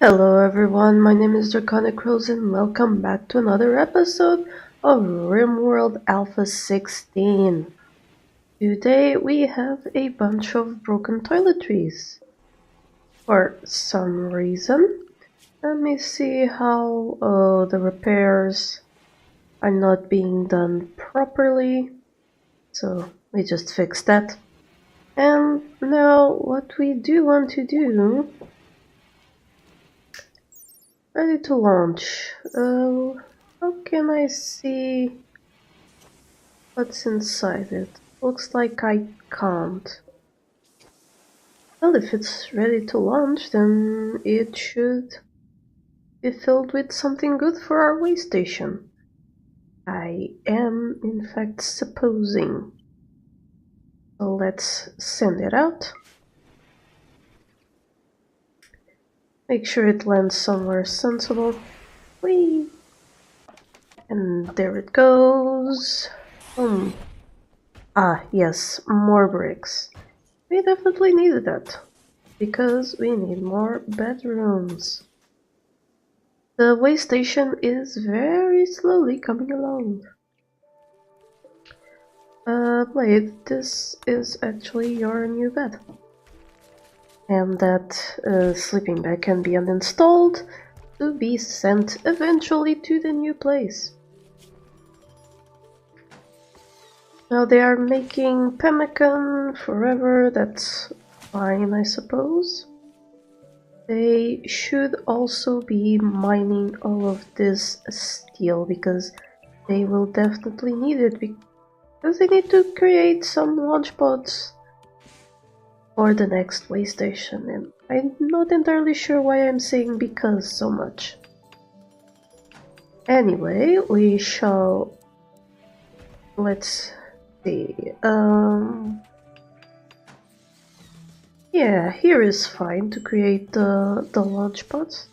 Hello everyone, my name is Draconicrose and welcome back to another episode of Rimworld Alpha 16. Today we have a bunch of broken toiletries. For some reason. Let me see how the repairs are not being done properly. So we just fixed that. And now what we do want to do... Ready to launch. How can I see what's inside it? Looks like I can't. Well, if it's ready to launch, then it should be filled with something good for our way station. I am, in fact, supposing. So let's send it out. Make sure it lands somewhere sensible. Whee! And there it goes. Ah, yes, more bricks. We definitely needed that, because we need more bedrooms. The way station is very slowly coming along. Blade, this is actually your new bed. And that sleeping bag can be uninstalled to be sent eventually to the new place. Now they are making pemmican forever, that's fine I suppose. They should also be mining all of this steel because they will definitely need it because they need to create some launch pods for the next way station, and I'm not entirely sure why I'm saying because so much. Anyway, we shall... let's see... yeah, here is fine to create the launch pods.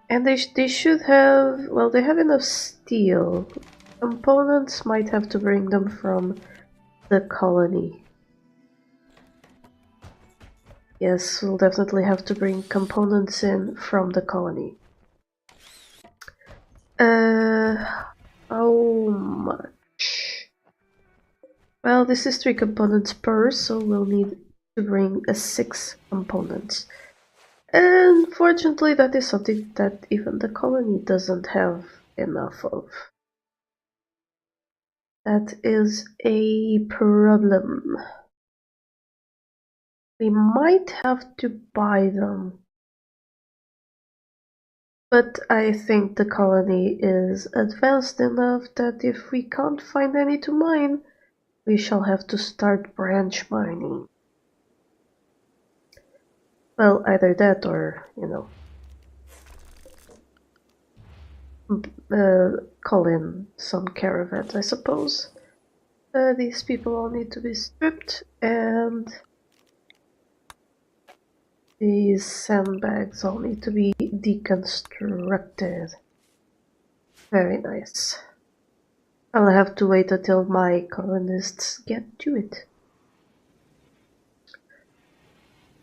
And they should have... well, they have enough steel. Components might have to bring them from the colony. Yes, we'll definitely have to bring components in from the colony. How much? Well, this is 3 components per, so we'll need to bring 6 components. And fortunately that is something that even the colony doesn't have enough of. That is a problem. We might have to buy them. But I think the colony is advanced enough that if we can't find any to mine, we shall have to start branch mining. Well, either that or, you know, call in some caravans, I suppose. These people all need to be stripped, and these sandbags all need to be deconstructed. Very nice. I'll have to wait until my colonists get to it.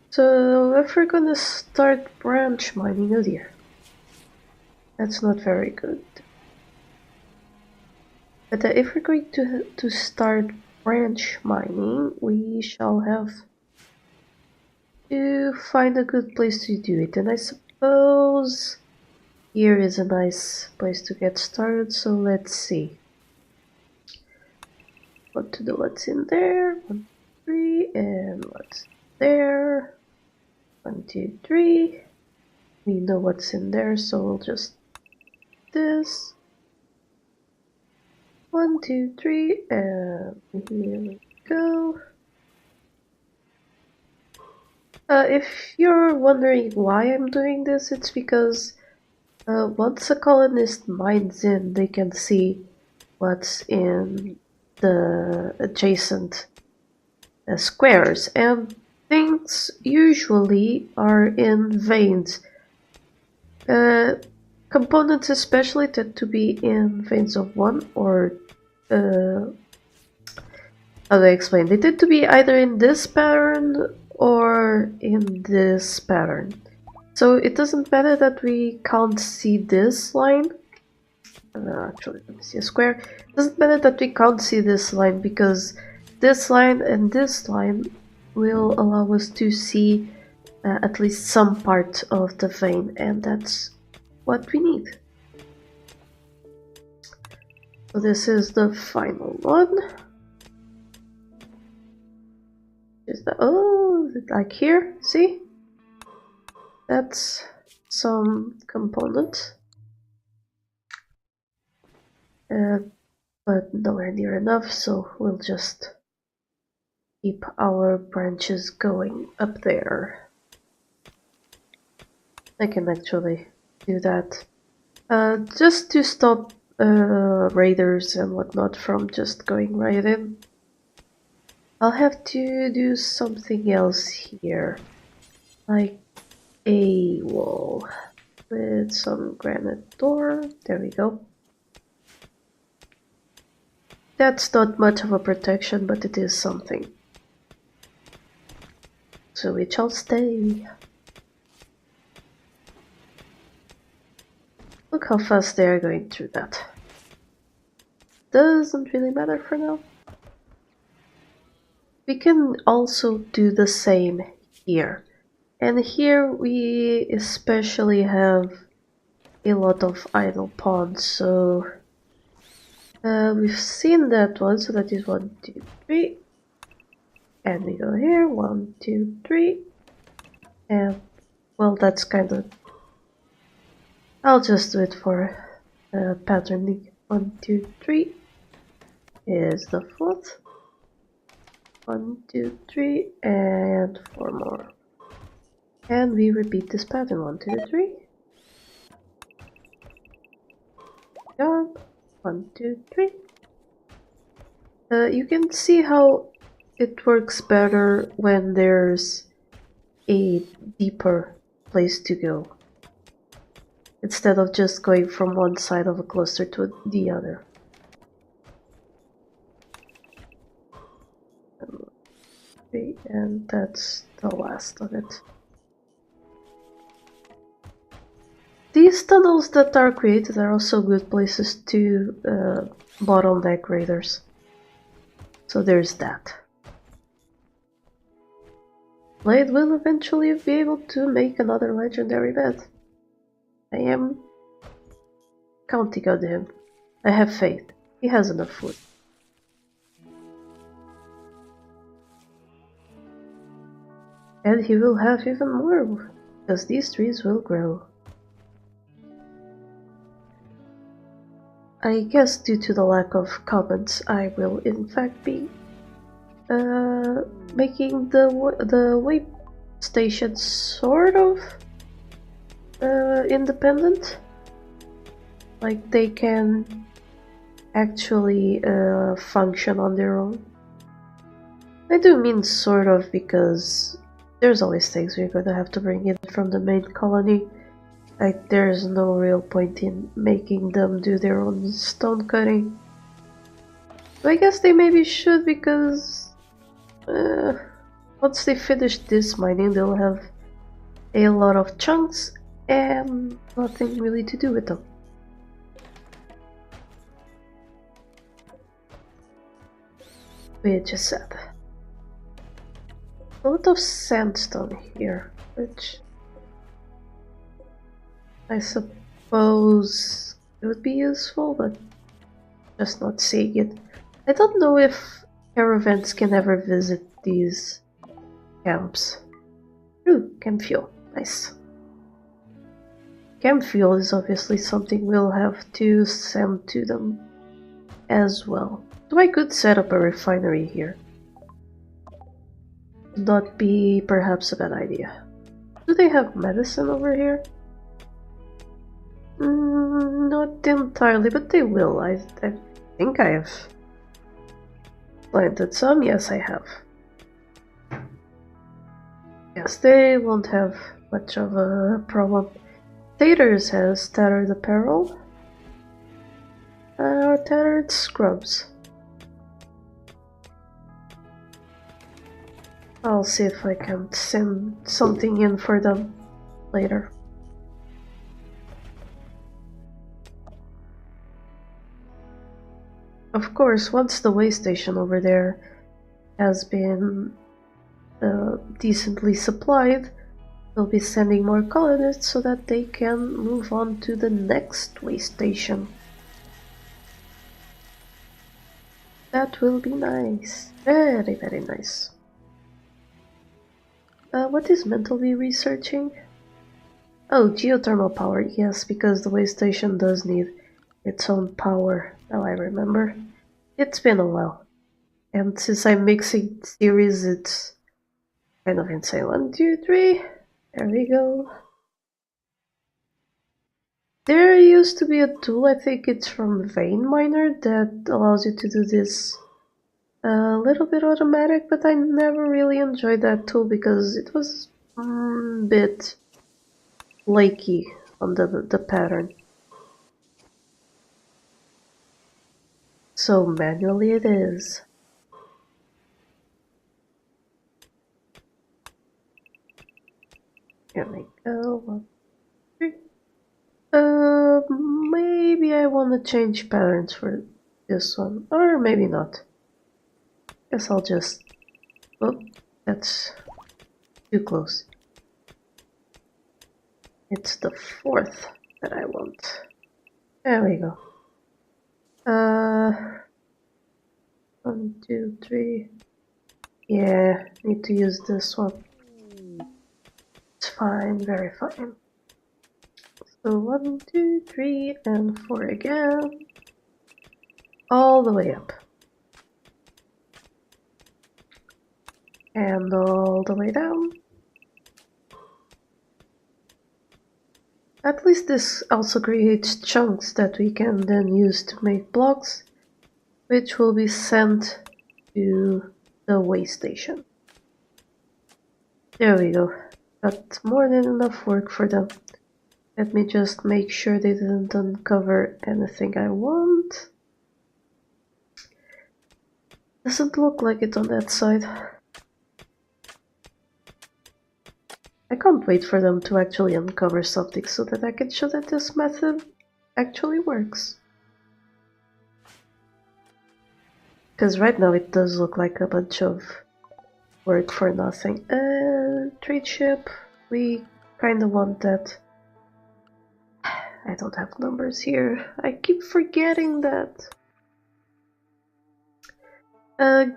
So if we're gonna start branch mining, oh dear. That's not very good. But if we're going to start branch mining, we shall have to find a good place to do it. And I suppose here is a nice place to get started, so let's see. What's in there? 1, 2, 3, and what's there? 1, 2, 3. We know what's in there, so we'll just this. 1, 2, 3, and here we go. If you're wondering why I'm doing this, it's because once a colonist mines in, they can see what's in the adjacent squares, and things usually are in veins. Components especially tend to be in veins of 1 or how do I explain? They tend to be either in this pattern or in this pattern. So it doesn't matter that we can't see this line. Actually, let me see a square. It doesn't matter that we can't see this line because this line and this line will allow us to see at least some part of the vein, and that's what we need. So this is the final one. Is the like here? See? That's some component. But nowhere near enough, so we'll just keep our branches going up there. I can actually do that just to stop raiders and whatnot from just going right in. I'll have to do something else here, like a wall with some granite door. There we go. That's not much of a protection, but it is something. So it shall stay. Look how fast they are going through that. Doesn't really matter for now. We can also do the same here. And here we especially have a lot of idle pawns, so we've seen that one, so that is 1, 2, 3. And we go here, 1, 2, 3. And well, that's kind of... I'll just do it for patterning. 1, 2, 3 is the 4th. 1, 2, 3, and 4 more. And we repeat this pattern. 1, 2, 3. Down. 1, 2, 3. You can see how it works better when there's a deeper place to go, instead of just going from one side of a cluster to the other. And that's the last of it. These tunnels that are created are also good places to bottleneck raiders. So there's that. Blade will eventually be able to make another legendary bed. I am counting on him. I have faith. He has enough food. And he will have even more, because these trees will grow. I guess due to the lack of comments, I will in fact be making the way station sort of independent. Like they can actually function on their own. I do mean sort of because there's always things we're gonna have to bring in from the main colony. Like there's no real point in making them do their own stone cutting. So I guess they maybe should, because once they finish this mining they'll have a lot of chunks and nothing really to do with them. Which is sad. A lot of sandstone here, which I suppose it would be useful, but just not seeing it. I don't know if caravans can ever visit these camps. Ooh, camp fuel. Nice. Camp fuel is obviously something we'll have to send to them as well. So I could set up a refinery here. Would not be perhaps a bad idea. Do they have medicine over here? Not entirely, but they will. I think I have planted some. Yes, I have. Yes, they won't have much of a problem. Taters has tattered apparel. Or tattered scrubs. I'll see if I can send something in for them later. Of course, once the way station over there has been decently supplied, we'll be sending more colonists so that they can move on to the next way station. That will be nice. Very, very nice. What is mentally researching? Oh, geothermal power. Yes, because the way station does need its own power. Now I remember. It's been a while. And since I'm mixing series, it's kind of insane. 1, 2, 3. There we go. There used to be a tool, I think it's from Vein Miner, that allows you to do this a little bit automatic, but I never really enjoyed that tool because it was a bit flaky on the pattern. So manually it is. Here we go. 1, 3. Maybe I want to change patterns for this one, or maybe not. Guess I'll just... Oh, that's too close. It's the 4th that I want. There we go. 1, 2, 3. Yeah, need to use this one. It's fine, very fine. So 1, 2, 3, and 4 again. All the way up. And all the way down. At least this also creates chunks that we can then use to make blocks, which will be sent to the way station. There we go. Got more than enough work for them. Let me just make sure they didn't uncover anything I want. Doesn't look like it on that side. I can't wait for them to actually uncover something so that I can show that this method actually works. Because right now it does look like a bunch of work for nothing. Trade ship, we kinda want that. I don't have numbers here. I keep forgetting that.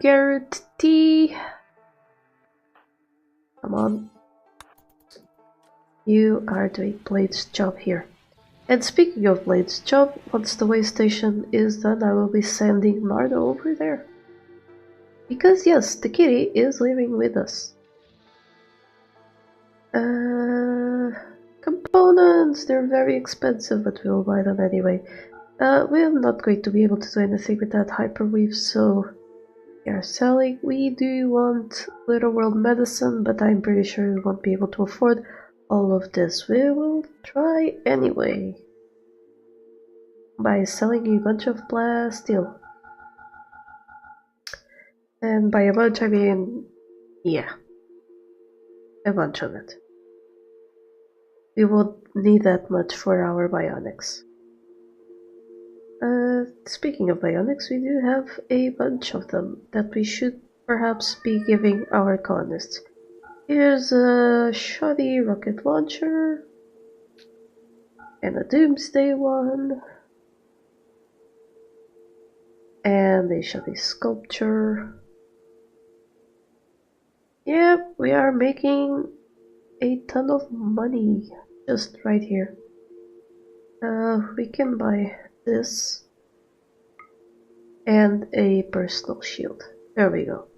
Garrett T. Come on. You are doing Blade's job here. And speaking of Blade's job, once the way station is done, I will be sending Nardo over there. Because yes, the kitty is living with us. Components, they're very expensive, but we'll buy them anyway. We're not going to be able to do anything with that hyperweave, so we are selling. We do want Little World Medicine, but I'm pretty sure we won't be able to afford all of this. We will try anyway by selling a bunch of blast steel. And by a bunch I mean, yeah, a bunch of it. We won't need that much for our bionics. Speaking of bionics, we do have a bunch of them that we should perhaps be giving our colonists. Here's a shoddy rocket launcher and a doomsday one and a shoddy sculpture. Yep, we are making a ton of money just right here. We can buy this and a personal shield. There we go.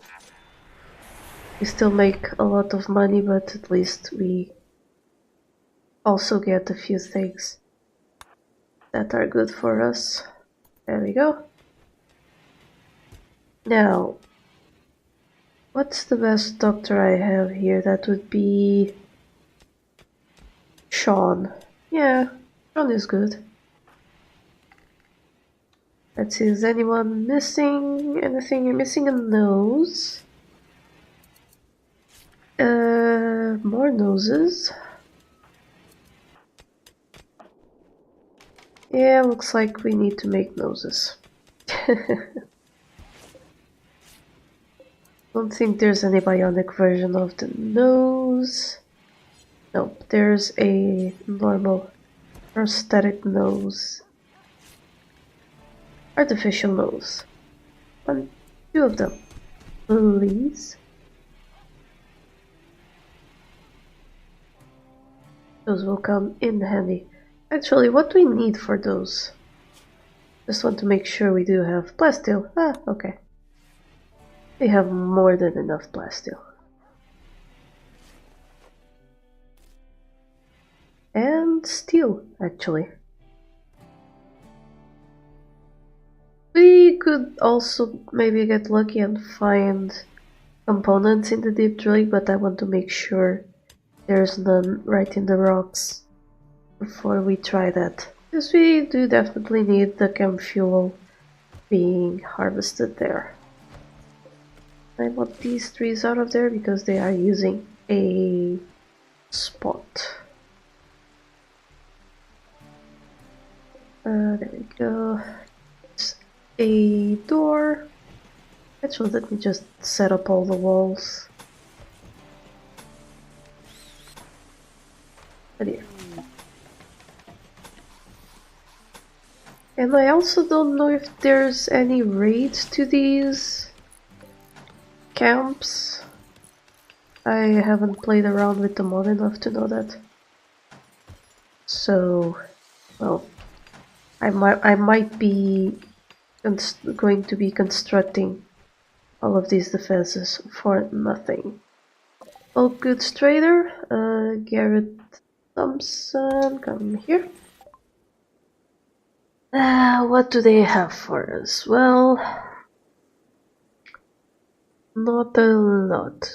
We still make a lot of money, but at least we also get a few things that are good for us. There we go. Now, what's the best doctor I have here? That would be Sean. Yeah, Sean is good. Let's see, is anyone missing anything? You're missing a nose. More noses. Yeah, looks like we need to make noses. Don't think there's any bionic version of the nose. Nope, there's a normal prosthetic nose. Artificial nose. One, two of them. Please. Those will come in handy. Actually, what do we need for those? Just want to make sure we do have plasteel. Ah, okay. We have more than enough plasteel. And steel, actually. We could also maybe get lucky and find components in the deep drilling, but I want to make sure there's none right in the rocks before we try that. Because we do definitely need the chem fuel being harvested there. I want these trees out of there because they are using a spot. There we go. It's a door. Actually, let me just set up all the walls. Right here. And I also don't know if there's any raids to these camps. I haven't played around with the mod enough to know that. So, well, I might be going to be constructing all of these defenses for nothing. Oh, goods trader, Garrett Thompson, come here. What do they have for us? Well, not a lot.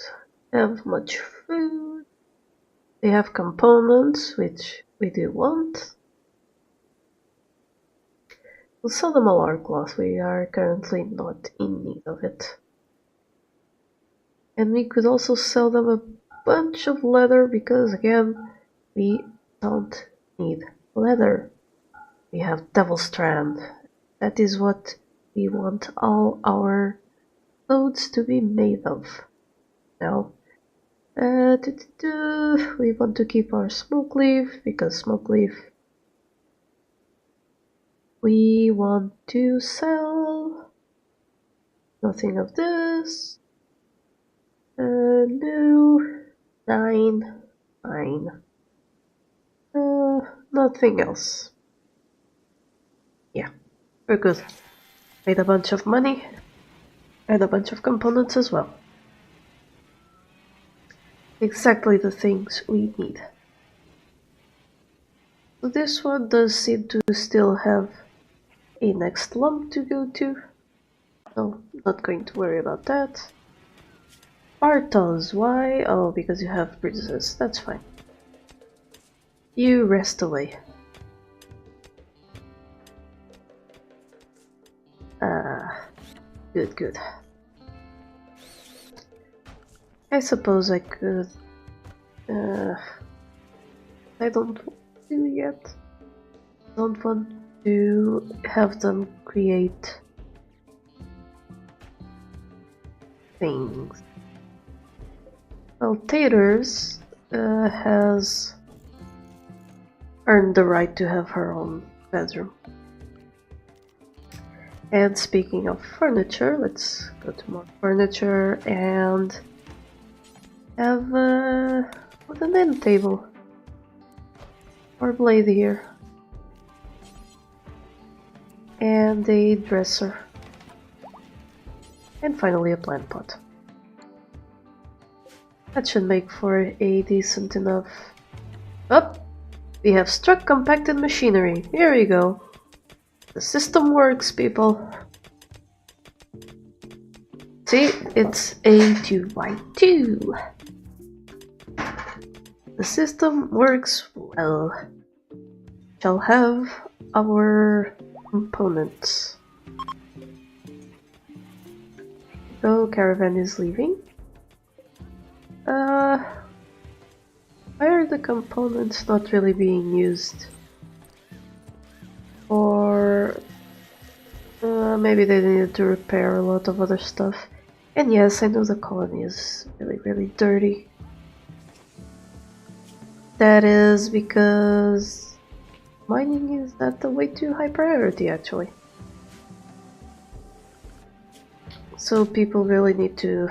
They have much food. They have components, which we do want. We'll sell them all our cloth. We are currently not in need of it. And we could also sell them a bunch of leather because, again, we don't need leather. We have Devil Strand. That is what we want all our clothes to be made of. Now, we want to keep our smoke leaf because smoke leaf. We want to sell nothing of this. No, 9, 9. Nothing else. Yeah, we're good. Made a bunch of money and a bunch of components as well. Exactly the things we need. So this one does seem to still have a next lump to go to. So, not going to worry about that. Bartos, why? Oh, because you have bruises. That's fine. You rest away. Good, good. I suppose I could... I don't want to yet. Don't want to have them create things. Well, Taters has earned the right to have her own bedroom. And speaking of furniture, let's go to more furniture and have an end table or blade here. And a dresser. And finally a plant pot. That should make for a decent enough... Oh! We have struck compacted machinery. Here we go. The system works, people. See, it's a 2x2. The system works well. Shall have our components. So, caravan is leaving. Why are the components not really being used? Or maybe they needed to repair a lot of other stuff. And yes, I know the colony is really dirty. That is because mining is at a way too high priority actually. So people really need to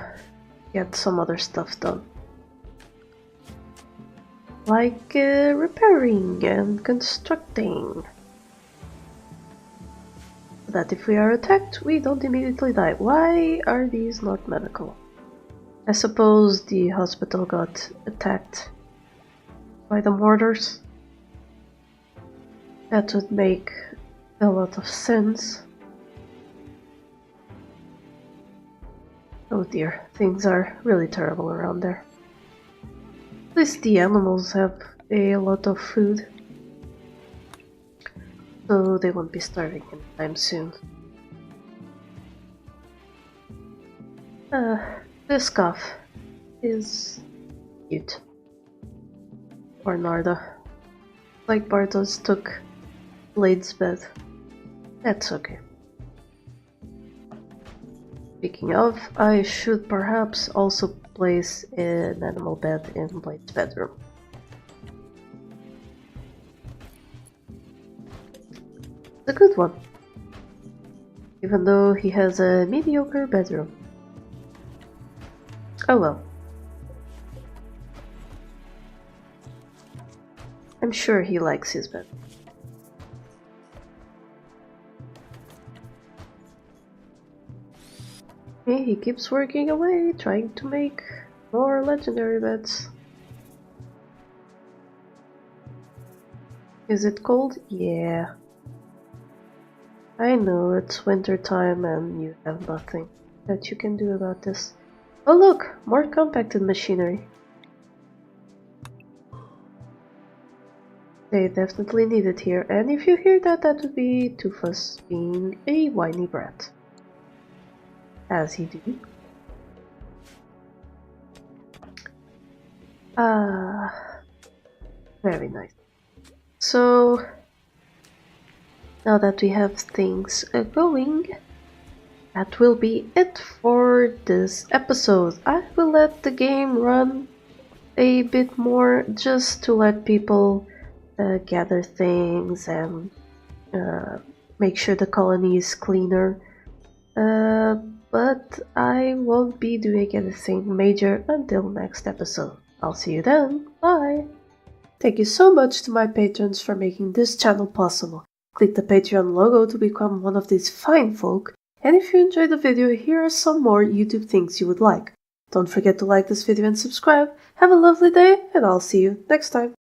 get some other stuff done. Like repairing and constructing. So that if we are attacked, we don't immediately die. Why are these not medical? I suppose the hospital got attacked by the mortars. That would make a lot of sense. Oh dear, things are really terrible around there. At least the animals have a lot of food, so they won't be starving anytime soon. This scarf is cute. Or Narda. Like Bartos took Blade's bed. That's okay. Speaking of, I should perhaps also place an animal bed in Blade's bedroom. It's a good one, even though he has a mediocre bedroom. Oh well. I'm sure he likes his bed. He keeps working away, trying to make more legendary beds. Is it cold? Yeah. I know, it's winter time and you have nothing that you can do about this. Oh look! More compacted machinery. They definitely need it here, and if you hear that, that would be Tufus being a whiny brat. As he do. Very nice. So, now that we have things going, that will be it for this episode. I will let the game run a bit more just to let people gather things and make sure the colony is cleaner. But I won't be doing anything major until next episode. I'll see you then. Bye! Thank you so much to my patrons for making this channel possible. Click the Patreon logo to become one of these fine folk, and if you enjoyed the video, here are some more YouTube things you would like. Don't forget to like this video and subscribe. Have a lovely day, and I'll see you next time.